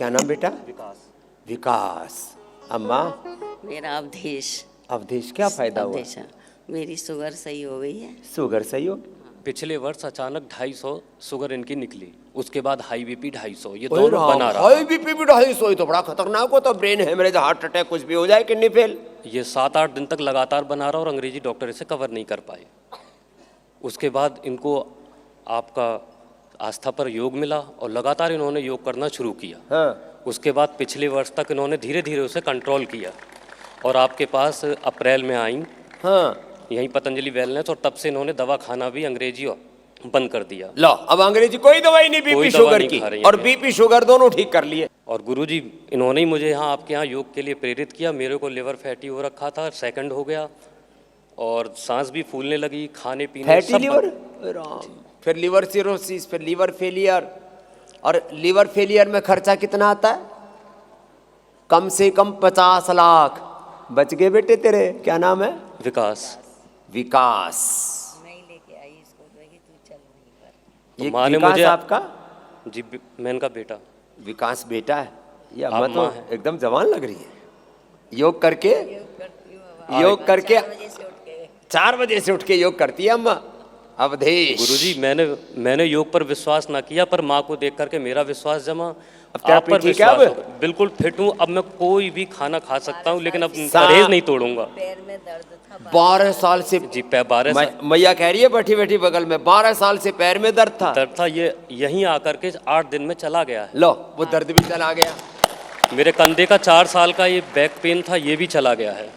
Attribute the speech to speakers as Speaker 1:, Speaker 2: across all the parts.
Speaker 1: क्या नाम बेटा?
Speaker 2: विकास।
Speaker 1: विकास। अम्मा?
Speaker 3: मेरा अवधेश।
Speaker 1: अवधेश, क्या फायदा हुआ?
Speaker 3: अवधेश, मेरी शुगर सही हो गई है।
Speaker 1: शुगर सही हो?
Speaker 2: पिछले वर्ष अचानक 250 शुगर इनकी निकली, उसके बाद हाई बीपी 250, ये
Speaker 1: ओए
Speaker 2: दोनों
Speaker 1: राम,
Speaker 2: बना रहा।
Speaker 1: हाई बीपी भी 250 तो बड़ा खतरनाक हो, तो ब्रेन हेमरेज, हार्ट अटैक कुछ भी हो जाए, किडनी फेल।
Speaker 2: ये 7-8 दिन तक लगातार बना रहा और अंग्रेजी डॉक्टर इसे कवर नहीं कर पाए। उसके बाद इनको आपका आस्था पर योग मिला और लगातार इन्होंने योग करना शुरू किया।
Speaker 1: हाँ।
Speaker 2: उसके बाद पिछले वर्ष तक इन्होंने धीरे धीरे उसे कंट्रोल किया और आपके पास अप्रैल में आई।
Speaker 1: हाँ।
Speaker 2: यहीं पतंजलि वेलनेस, और तब से इन्होंने दवा खाना भी अंग्रेजी बंद कर दिया।
Speaker 1: लो, अब अंग्रेजी कोई दवाई नहीं, बीपी शुगर की, और बीपी शुगर दोनों ठीक कर लिए।
Speaker 2: और गुरुजी इन्होंने ही मुझे यहाँ आपके यहाँ योग के लिए प्रेरित किया। मेरे को लिवर फैटी हो रखा था, सेकंड हो गया और सांस भी फूलने लगी, खाने पीने
Speaker 1: फैटी
Speaker 2: सब
Speaker 1: लिवर, फिर लिवर सिरोसिस, फिर लिवर फेलियर। और लिवर फेलियर में खर्चा कितना आता है? कम से कम 50 लाख। बच गए बेटे तेरे, क्या नाम है?
Speaker 2: विकास।
Speaker 1: विकास।
Speaker 3: नहीं लेके आई इसको, तू चल वहीं पर।
Speaker 1: ये
Speaker 2: माँ ने
Speaker 1: विकास
Speaker 2: मुझे
Speaker 1: आपका?
Speaker 2: जी, मैं इनका बेटा।
Speaker 1: विकास बेटा है? ये
Speaker 2: आप
Speaker 1: अम्मा तो
Speaker 2: माँ हैं।
Speaker 1: एकदम जवान लग रही है। योग करके 4 बजे से उठ के योग करती है अम्मा। अवधेश।
Speaker 2: गुरुजी मैंने योग पर विश्वास ना किया, पर माँ को देख करके मेरा विश्वास जमा।
Speaker 1: अब तेरा
Speaker 2: आप पर
Speaker 1: पेट ठीक है?
Speaker 2: विश्वास
Speaker 1: अब
Speaker 2: हो गया। बिल्कुल फिट हूँ, अब मैं कोई भी खाना खा सकता हूँ, लेकिन अब परहेज नहीं तोड़ूंगा।
Speaker 3: पैर में दर्द था,
Speaker 1: 12 साल से
Speaker 2: जी 12 साल
Speaker 1: मैया कह रही है बैठी बैठी बगल में, 12 साल से पैर में दर्द था।
Speaker 2: दर्द था, ये यहीं आकर के 8 दिन में चला गया है।
Speaker 1: लो, वो दर्द भी चला गया।
Speaker 2: मेरे कंधे का 4 साल का ये बैक पेन था, ये भी चला गया है।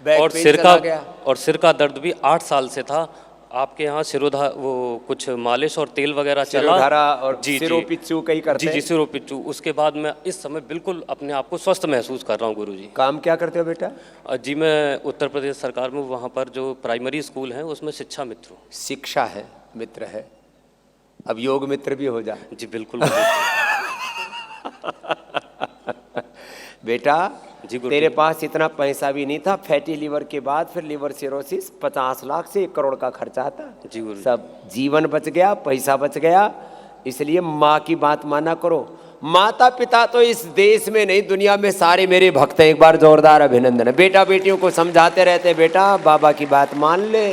Speaker 1: बैक
Speaker 2: और
Speaker 1: पेन
Speaker 2: सिर
Speaker 1: चला
Speaker 2: का
Speaker 1: गया।
Speaker 2: और सिर का दर्द भी 8 साल से था। आपके यहाँ सिरोधा वो कुछ मालिश और तेल वगैरह चला।
Speaker 1: सिरोधारा और
Speaker 2: जी
Speaker 1: सिरो
Speaker 2: जी
Speaker 1: पिच्चू कहीं करते
Speaker 2: जी
Speaker 1: हैं।
Speaker 2: सिरो पिच्चू। उसके बाद मैं इस समय बिल्कुल अपने आप को स्वस्थ महसूस कर रहा हूँ गुरुजी।
Speaker 1: काम क्या करते हो बेटा?
Speaker 2: जी मैं उत्तर प्रदेश सरकार में वहाँ पर जो प्राइमरी स्कूल है उसमें शिक्षा मित्र हूँ।
Speaker 1: शिक्षा है, मित्र है, अब योग मित्र भी हो जा।
Speaker 2: जी बिल्कुल।
Speaker 1: बेटा
Speaker 2: जी
Speaker 1: तेरे पास इतना पैसा भी नहीं था, फैटी लिवर के बाद फिर लिवर सिरोसिस, 50 लाख से 1 करोड़ का खर्चा आता।
Speaker 2: जी गुरु।
Speaker 1: सब जीवन बच गया, पैसा बच गया। इसलिए माँ की बात माना करो। माता पिता तो इस देश में नहीं, दुनिया में सारे मेरे भक्त हैं। एक बार जोरदार अभिनंदन है। बेटा बेटियों को समझाते रहते, बेटा बाबा की बात मान ले।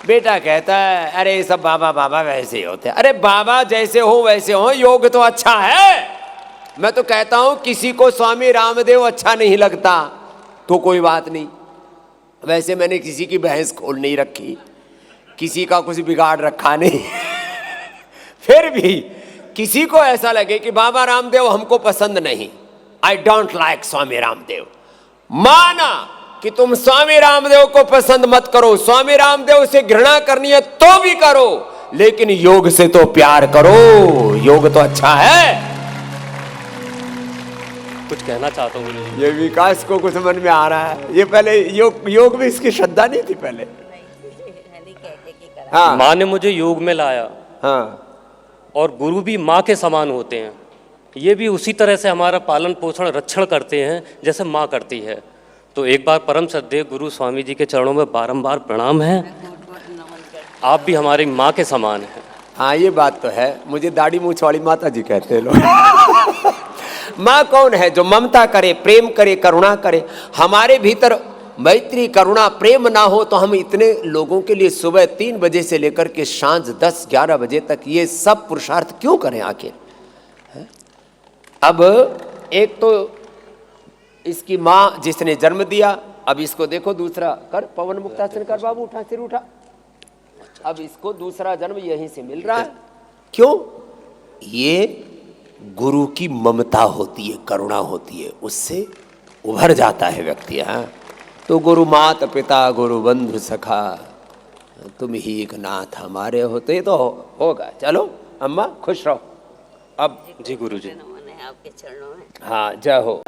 Speaker 1: बेटा कहता है अरे सब बाबा बाबा वैसे ही होते हैं। अरे बाबा जैसे हो वैसे हो, योग तो अच्छा है। मैं तो कहता हूं किसी को स्वामी रामदेव अच्छा नहीं लगता तो कोई बात नहीं। वैसे मैंने किसी की भैंस खोल नहीं रखी, किसी का कुछ बिगाड़ रखा नहीं। फिर भी किसी को ऐसा लगे कि बाबा रामदेव हमको पसंद नहीं, I don't like Swami Ramdev, माना कि तुम स्वामी रामदेव को पसंद मत करो, स्वामी रामदेव से घृणा करनी है तो भी करो, लेकिन योग से तो प्यार करो। योग तो अच्छा है।
Speaker 2: कुछ कहना चाहता हूँ गुरुजी।
Speaker 1: ये विकास को कुछ मन में आ रहा है। ये पहले योग में इसकी श्रद्धा नहीं थी पहले। हाँ
Speaker 2: माँ ने मुझे योग में लाया।
Speaker 1: हाँ।
Speaker 2: और गुरु भी माँ के समान होते हैं। ये भी उसी तरह से हमारा पालन पोषण रक्षण करते हैं जैसे माँ करती है। तो एक बार परम श्रद्धेय गुरु स्वामी जी के चरणों में बारंबार प्रणाम है। आप भी हमारी माँ के समान हैं।
Speaker 1: हाँ ये बात तो है। मुझे दाढ़ी मूछ वाली माता जी कहते हैं लोग। माँ कौन है? जो ममता करे, प्रेम करे, करुणा करे। हमारे भीतर मैत्री करुणा प्रेम ना हो तो हम इतने लोगों के लिए सुबह 3 बजे से लेकर के सांझ 10-11 बजे तक ये सब पुरुषार्थ क्यों करें आखिर? अब एक तो इसकी माँ जिसने जन्म दिया, अब इसको देखो दूसरा कर, पवन मुक्तासन कर बाबू, उठा सिर उठा। अब इसको दूसरा जन्म यहीं से मिल रहा है। क्यों? ये गुरु की ममता होती है, करुणा होती है, उससे उभर जाता है व्यक्ति। हाँ तो गुरु मात पिता गुरु बंधु सखा तुम ही एक नाथ हमारे होते तो होगा। चलो अम्मा खुश रहो। अब
Speaker 2: जी गुरु जी।
Speaker 3: आपके चरणों में।
Speaker 1: हाँ जय हो।